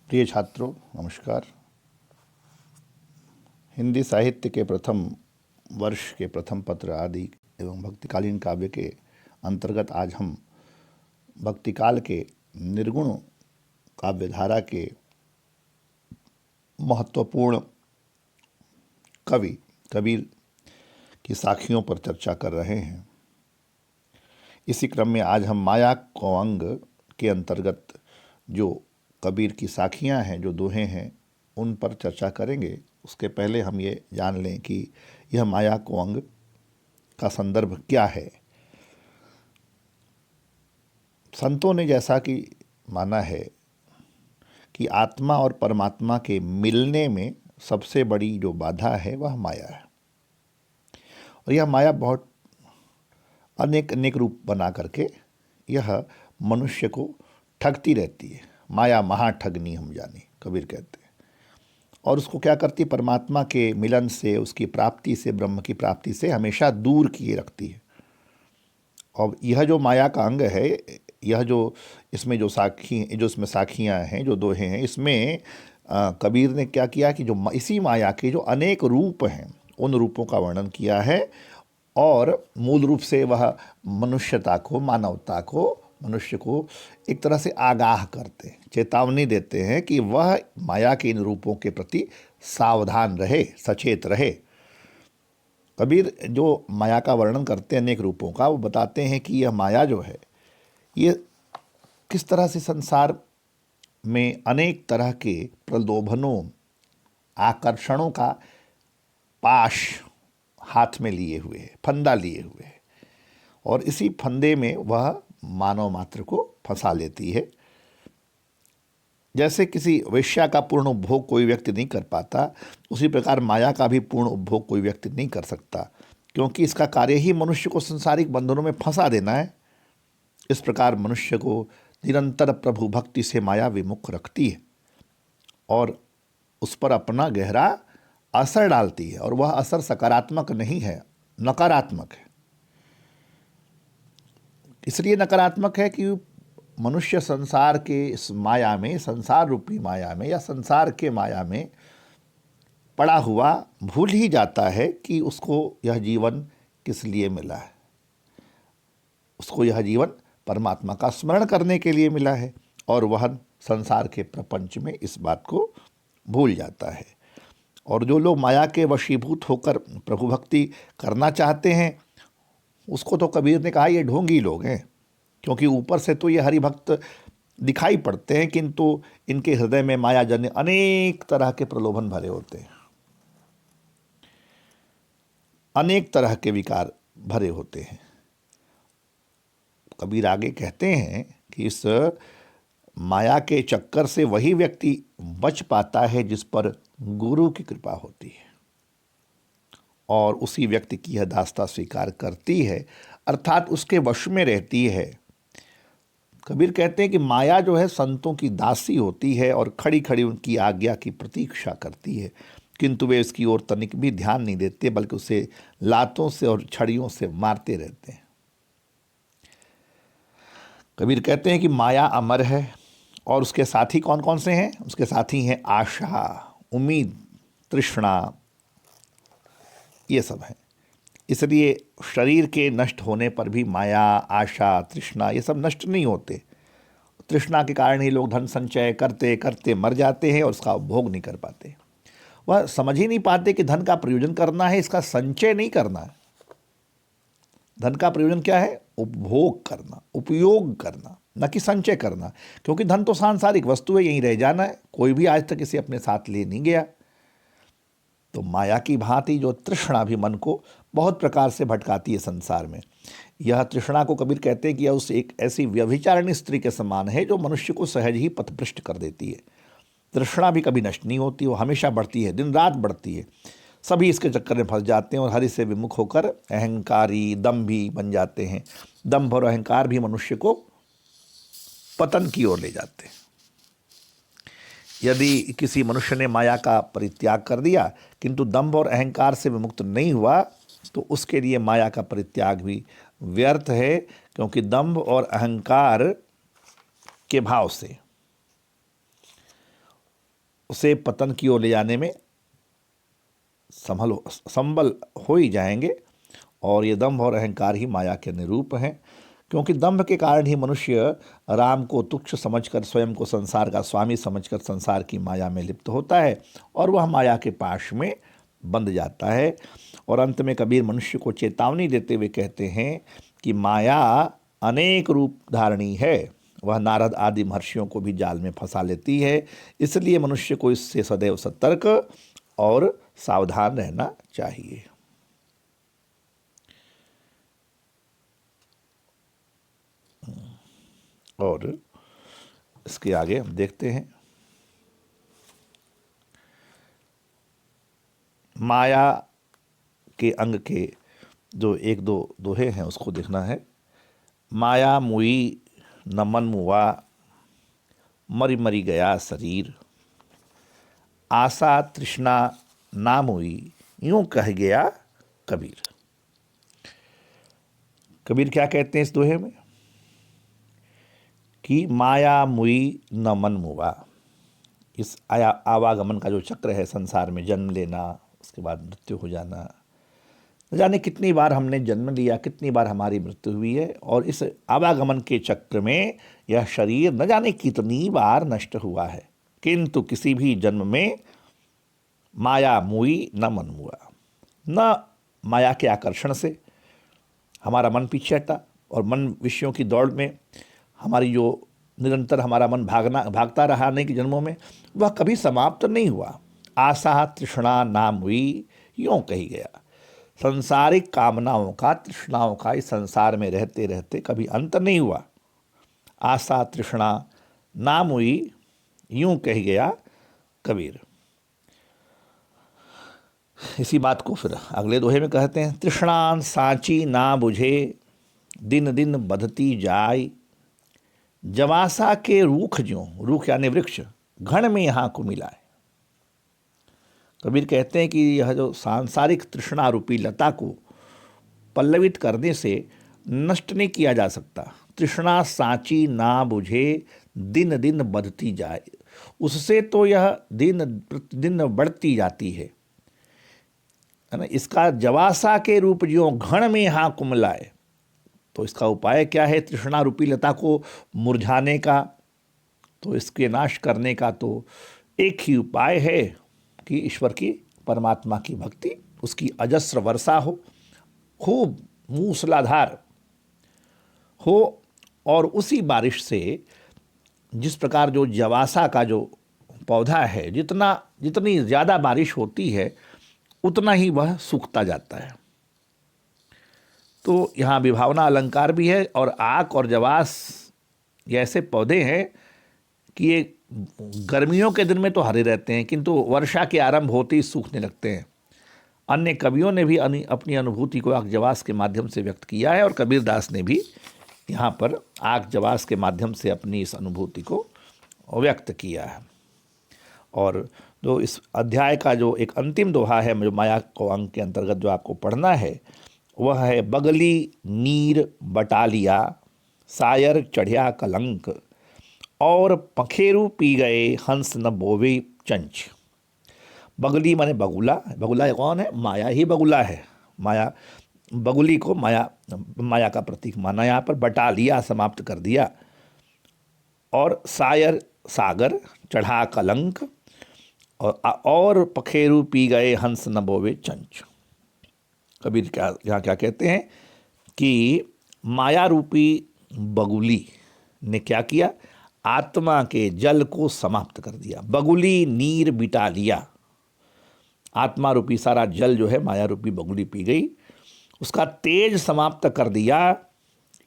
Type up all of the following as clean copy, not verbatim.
प्रिय छात्रों, नमस्कार। हिंदी साहित्य के प्रथम वर्ष के प्रथम पत्र आदि एवं भक्तिकालीन काव्य के अंतर्गत आज हम भक्तिकाल के निर्गुण काव्यधारा के महत्वपूर्ण कवि कबीर की साखियों पर चर्चा कर रहे हैं। इसी क्रम में आज हम माया कौअंग के अंतर्गत जो कबीर की साखियां हैं, जो दोहे हैं, उन पर चर्चा करेंगे। उसके पहले हम ये जान लें कि यह माया कौअंग का संदर्भ क्या है। संतों ने जैसा कि माना है कि आत्मा और परमात्मा के मिलने में सबसे बड़ी जो बाधा है वह माया है, और यह माया बहुत अनेक अनेक रूप बना करके यह मनुष्य को ठगती रहती है। माया महाठगनी हम जाने, कबीर कहते हैं। और उसको क्या करती है? परमात्मा के मिलन से, उसकी प्राप्ति से, ब्रह्म की प्राप्ति से हमेशा दूर किए रखती है। और यह जो माया का अंग है, यह जो इसमें जो इसमें साखियाँ हैं, जो दोहे हैं, इसमें कबीर ने क्या किया कि जो इसी माया के जो अनेक रूप हैं, उन रूपों का वर्णन किया है। और मूल रूप से वह मनुष्यता को, मानवता को, मनुष्य को एक तरह से आगाह करते हैं, चेतावनी देते हैं कि वह माया के इन रूपों के प्रति सावधान रहे, सचेत रहे। कबीर जो माया का वर्णन करते हैं अनेक रूपों का, वो बताते हैं कि यह माया जो है, ये किस तरह से संसार में अनेक तरह के प्रलोभनों, आकर्षणों का पाश हाथ में लिए हुए है, फंदा लिए हुए है, और इसी फंदे में वह मानव मात्र को फंसा लेती है। जैसे किसी वेश्या का पूर्ण उपभोग कोई व्यक्ति नहीं कर पाता, उसी प्रकार माया का भी पूर्ण उपभोग कोई व्यक्ति नहीं कर सकता, क्योंकि इसका कार्य ही मनुष्य को संसारिक बंधनों में फंसा देना है। इस प्रकार मनुष्य को निरंतर प्रभु भक्ति से माया विमुख रखती है और उस पर अपना गहरा असर डालती है, और वह असर सकारात्मक नहीं है, नकारात्मक है। इसलिए नकारात्मक है कि मनुष्य संसार के इस माया में, संसार रूपी माया में या संसार के माया में पड़ा हुआ भूल ही जाता है कि उसको यह जीवन किस लिए मिला है। उसको यह जीवन परमात्मा का स्मरण करने के लिए मिला है, और वह संसार के प्रपंच में इस बात को भूल जाता है। और जो लोग माया के वशीभूत होकर प्रभु भक्ति करना चाहते हैं, उसको तो कबीर ने कहा ये ढोंगी लोग हैं, क्योंकि ऊपर से तो ये हरिभक्त दिखाई पड़ते हैं, किंतु इनके हृदय में माया जन्य अनेक तरह के प्रलोभन भरे होते हैं, अनेक तरह के विकार भरे होते हैं। कबीर आगे कहते हैं कि इस माया के चक्कर से वही व्यक्ति बच पाता है जिस पर गुरु की कृपा होती है, और उसी व्यक्ति की यह दास्ता स्वीकार करती है, अर्थात उसके वश में रहती है। कबीर कहते हैं कि माया जो है संतों की दासी होती है और खड़ी खड़ी उनकी आज्ञा की प्रतीक्षा करती है, किंतु वे इसकी ओर तनिक भी ध्यान नहीं देते, बल्कि उसे लातों से और छड़ियों से मारते रहते हैं। कबीर कहते हैं कि माया अमर है, और उसके साथी कौन कौन से हैं? उसके साथी हैं आशा, उम्मीद, तृष्णा, ये सब हैं। इसलिए शरीर के नष्ट होने पर भी माया, आशा, तृष्णा ये सब नष्ट नहीं होते। तृष्णा के कारण ही लोग धन संचय करते करते मर जाते हैं और उसका उपभोग नहीं कर पाते। वह समझ ही नहीं पाते कि धन का प्रयोजन करना है, इसका संचय नहीं करना है। धन का प्रयोजन क्या है? उपभोग करना, उपयोग करना, न कि संचय करना। क्योंकि धन तो सांसारिक वस्तु है, यहीं रह जाना है, कोई भी आज तक इसे अपने साथ ले नहीं गया। तो माया की भांति जो तृष्णा भी मन को बहुत प्रकार से भटकाती है संसार में। यह तृष्णा को कबीर कहते हैं कि यह उस एक ऐसी व्यभिचारिणी स्त्री के समान है जो मनुष्य को सहज ही पथभ्रष्ट कर देती है। तृष्णा भी कभी नष्ट नहीं होती, वो हमेशा बढ़ती है, दिन रात बढ़ती है। सभी इसके चक्कर में फंस जाते हैं और हरि से विमुख होकर अहंकारी, दंभी बन जाते हैं। दंभ और अहंकार भी मनुष्य को पतन की ओर ले जाते हैं। यदि किसी मनुष्य ने माया का परित्याग कर दिया किंतु दंभ और अहंकार से विमुक्त नहीं हुआ, तो उसके लिए माया का परित्याग भी व्यर्थ है, क्योंकि दंभ और अहंकार के भाव से उसे पतन की ओर ले जाने में संबल हो ही जाएंगे। और ये दंभ और अहंकार ही माया के निरूप हैं, क्योंकि दंभ के कारण ही मनुष्य राम को तुच्छ समझकर, स्वयं को संसार का स्वामी समझकर संसार की माया में लिप्त होता है और वह माया के पाश में बंध जाता है। और अंत में कबीर मनुष्य को चेतावनी देते हुए कहते हैं कि माया अनेक रूप धारणी है, वह नारद आदि महर्षियों को भी जाल में फंसा लेती है, इसलिए मनुष्य को इससे सदैव सतर्क और सावधान रहना चाहिए। और इसके आगे हम देखते हैं, माया के अंग के जो एक दो दोहे हैं उसको देखना है। माया मुई न मन मुआ, मरी मरी गया शरीर, आशा तृष्णा ना मुई, यूं कह गया कबीर। कबीर क्या कहते हैं इस दोहे में कि माया मुई न मन मुआ, इस आवागमन का जो चक्र है संसार में, जन्म लेना, उसके बाद मृत्यु हो जाना, न जाने कितनी बार हमने जन्म लिया, कितनी बार हमारी मृत्यु हुई है, और इस आवागमन के चक्र में यह शरीर न जाने कितनी बार नष्ट हुआ है, किंतु किसी भी जन्म में माया मुई न मन मुआ, न माया के आकर्षण से हमारा मन पीछे हटा, और मन विषयों की दौड़ में हमारी जो निरंतर हमारा मन भागता रहा अनेक जन्मों में, वह कभी समाप्त नहीं हुआ। आशा तृष्णा नाम हुई, यूँ कही गया। सांसारिक कामनाओं का, तृष्णाओं का इस संसार में रहते रहते कभी अंत नहीं हुआ। आशा तृष्णा नाम हुई, यूँ कही गया कबीर। इसी बात को फिर अगले दोहे में कहते हैं, तृष्णान साची ना बुझे, दिन दिन बधती जाय, जवासा के रूख ज्यों, रूख यानी वृक्ष, घण में यहाँ को मिलाए। कबीर कहते हैं कि यह जो सांसारिक तृष्णा रूपी लता को पल्लवित करने से नष्ट नहीं किया जा सकता। तृष्णा साची ना बुझे, दिन दिन बढ़ती जाए, उससे तो यह दिन प्रतिदिन बढ़ती जाती है ना। इसका जवासा के रूप ज्यों घण में यहाँ कुमलाए, तो इसका उपाय क्या है? तृष्णा रूपी लता को मुरझाने का, तो इसके नाश करने का तो एक ही उपाय है कि ईश्वर की, परमात्मा की भक्ति, उसकी अजस्र वर्षा हो, खूब मूसलाधार हो, और उसी बारिश से जिस प्रकार जो जवासा का जो पौधा है, जितनी ज़्यादा बारिश होती है उतना ही वह सूखता जाता है। तो यहाँ विभावना अलंकार भी है, और आक और जवास ये ऐसे पौधे हैं कि ये गर्मियों के दिन में तो हरे रहते हैं, किंतु वर्षा के आरंभ होते ही सूखने लगते हैं। अन्य कवियों ने भी अपनी अनुभूति को आक जवास के माध्यम से व्यक्त किया है, और कबीर दास ने भी यहाँ पर आक जवास के माध्यम से अपनी इस अनुभूति को व्यक्त किया है। और जो इस अध्याय का जो एक अंतिम दोहा है, जो माया को अंग के अंतर्गत जो आपको पढ़ना है, वह है, बगली नीर बटालिया, सायर चढ़िया कलंक, और पखेरु पी गए हंस न बोवे चंच। बगली माने बगुला, बगुला कौन है? माया ही बगुला है। माया, बगुली को माया का प्रतीक माना यहाँ पर, बटा लिया, समाप्त कर दिया। और सायर सागर, चढ़ा कलंक, और पखेरु पी गए हंस न बोवे चंच। कबीर यहाँ क्या कहते हैं कि माया रूपी बगुली ने क्या किया? आत्मा के जल को समाप्त कर दिया। बगुली नीर बिटा लिया, आत्मा रूपी सारा जल जो है माया रूपी बगुली पी गई, उसका तेज समाप्त कर दिया।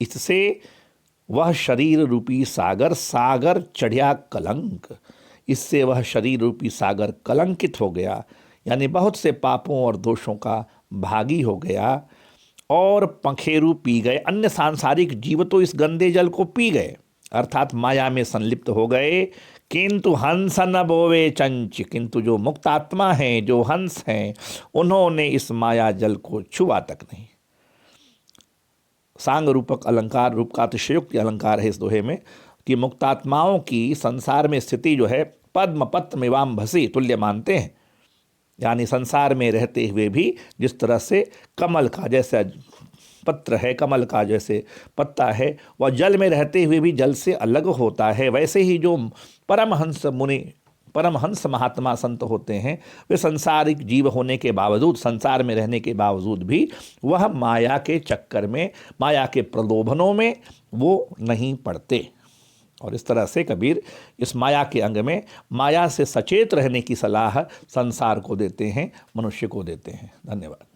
इससे वह शरीर रूपी सागर, सागर चढ़िया कलंक, इससे वह शरीर रूपी सागर कलंकित हो गया, यानी बहुत से पापों और दोषों का भागी हो गया। और पखेरु पी गए, अन्य सांसारिक जीव तो इस गंदे जल को पी गए, अर्थात माया में संलिप्त हो गए, किंतु हंस न बोवे चंच, किंतु जो मुक्त आत्मा हैं, जो हंस हैं, उन्होंने इस माया जल को छुआ तक नहीं। सांग रूपक अलंकार, रूप का अतिशयोक्ति अलंकार है इस दोहे में। कि मुक्तात्माओं की संसार में स्थिति जो है पद्म पत्रमिवाम भसी तुल्य मानते हैं। यानी संसार में रहते हुए भी जिस तरह से कमल का जैसा पत्र है, कमल का जैसे पत्ता है, वह जल में रहते हुए भी जल से अलग होता है, वैसे ही जो परमहंस मुनि, परमहंस महात्मा संत होते हैं, वे संसारिक जीव होने के बावजूद, संसार में रहने के बावजूद भी वह माया के चक्कर में, माया के प्रलोभनों में वो नहीं पड़ते। और इस तरह से कबीर इस माया के अंग में माया से सचेत रहने की सलाह संसार को देते हैं, मनुष्य को देते हैं। धन्यवाद।